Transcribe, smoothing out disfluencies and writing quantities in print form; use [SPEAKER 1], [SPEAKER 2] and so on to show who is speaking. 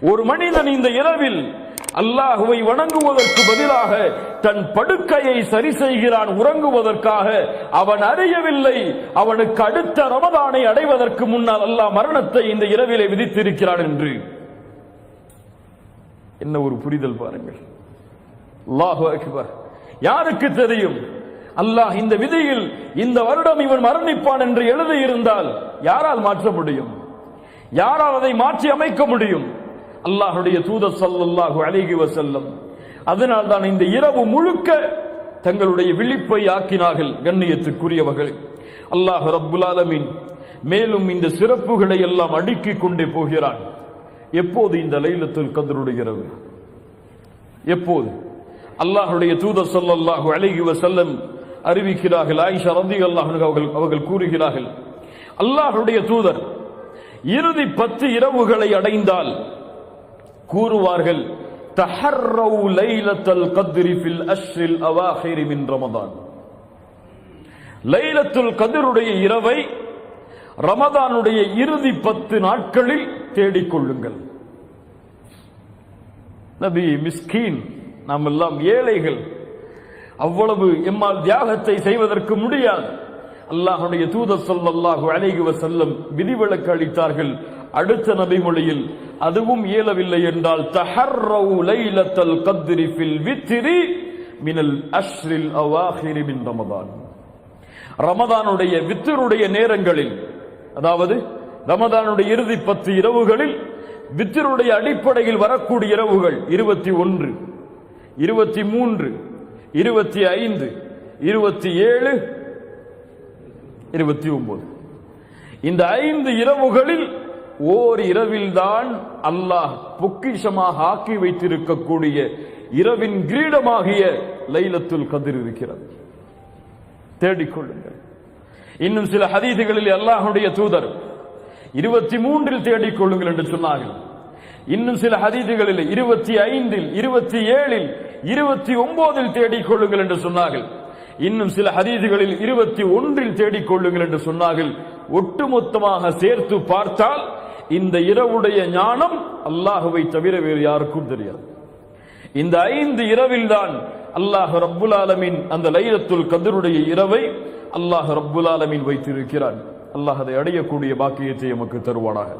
[SPEAKER 1] ஒரு மனிதன் இந்த இரவில் அல்லாஹுவை வணங்குவதற்கு பதிலாக தன் படுக்கையை சரி செய்கிறான் உறங்குவதற்காக. அவன் அறியவில்லை, அவனுக்கு அடுத்த ரமதானை அடைவதற்கு முன்னால் அல்லாஹ் மரணத்தை இந்த இரவிலே விதித்திருக்கிறான் என்று. என்ன ஒரு புரிதல் பாருங்கள். அல்லாஹு அக்பர். யாருக்கு தெரியும் அல்லாஹ் இந்த விதியில் இந்த வருடம் இவன் மரணிப்பான் என்று எழுதியிருந்தால் யாரால் மாற்ற முடியும்? யாரால் அதை மாற்றி அமைக்க முடியும்? அல்லாஹ்வுடைய தூதர் ஸல்லல்லாஹு அலைஹி வஸல்லம் அதனால் தான் இந்த இரவு முழுக்க தங்களுடைய விழிப்பை ஆக்கினார்கள். கண்ணியத்துக்குரியவர்கள், அல்லாஹ் ரப்புல் ஆலமீன் மேலும் இந்த சிறப்புகளை எல்லாம் அடுக்கிக் கொண்டே போகிறான். எப்போது இந்த லைலத்துல் கத்ருடைய இரவு? எப்போது? அல்லாஹ்வுடைய தூதர் ஸல்லல்லாஹு அலைஹி வஸல்லம் அறிவிக்கிறார்கள். ஆயிஷா ரலியல்லாஹு அன்ஹா அவர்கள் கூறுகிறார்கள், அல்லாஹ்வுடைய தூதர் இறுதி 10 இரவுகளை அடைந்தால் கூறுவார்கள், தஹர்ரௌ லைலத்துல் கத்ரி ஃபில் அஷ்ரில் அவாஹிர் மின் ரமதான். லைலத்துல் கத்ருடைய இரவை ரமதானுடைய இறுதி 10 நாட்களில் தேடிக்கொள்ளுங்கள். நபி மிஸ்கீன், நாம் எல்லாம் ஏழைகள், அவ்வளவு எம்மால் தியாகத்தை செய்வதற்கு முடியாது. அல்லாஹ்வுடைய தூதர் ஸல்லல்லாஹு அலைஹி வஸல்லம் விதிவிலக்கு அளித்தார்கள். அடுத்த நபி மொழியில் அதுவும் இயலவில்லை என்றால் தஹர்ரௌ லைலத்துல் கத்ரி ஃபில் வித்ரி மினல் அஷ்ரில் அவாஹிர் மின் ரமதான். ரமதானுடைய வித்ருடைய நேரங்களில், அதாவது ரமதானுடைய இறுதி 10 இரவுகளில் வித்ருடைய அடிப்படையில் வரக்கூடிய இரவுகள் 21, 23, 25, 27, 29. இந்த 5 இரவுகளில் ஓர் இரவில்தான் அல்லாஹ் பொக்கிஷமாக ஆக்கி வைத்திருக்கக்கூடிய இரவின் கிரீடமாகிய லைலத்துல் கத்ர் இருக்கிறது. தேடிக்கொள்ளுங்கள். இன்னும் சில ஹதீதுகளில் அல்லாஹ்வுடைய தூதர் 23 தேடிக்கொள்ளுங்கள் என்று சொன்னார்கள். இன்னும் சில ஹதீதுகளில் 25, 27, 29 தேடிக்கொள்ளுங்கள் என்று சொன்னார்கள். இன்னும் சில ஹதீதுகளில் 21 தேடிக்கொள்ளுங்கள் என்று சொன்னார்கள். ஒட்டுமொத்தமாக சேர்த்து பார்த்தால் இந்த இரவுடைய ஞானம் அல்லாஹுவை தவிர வேறு யாருக்கும் தெரியாது. இந்த 5 இரவில்தான் அல்லாஹ் ரப்புல் ஆலமீன் அந்த லைலத்துல் கத்ருடைய இரவை அல்லாஹ் ரப்புல் ஆலமீன் வைத்திருக்கிறான். அல்லாஹ் அதை அடையக்கூடிய பாக்கியத்தை நமக்கு தருவானாக.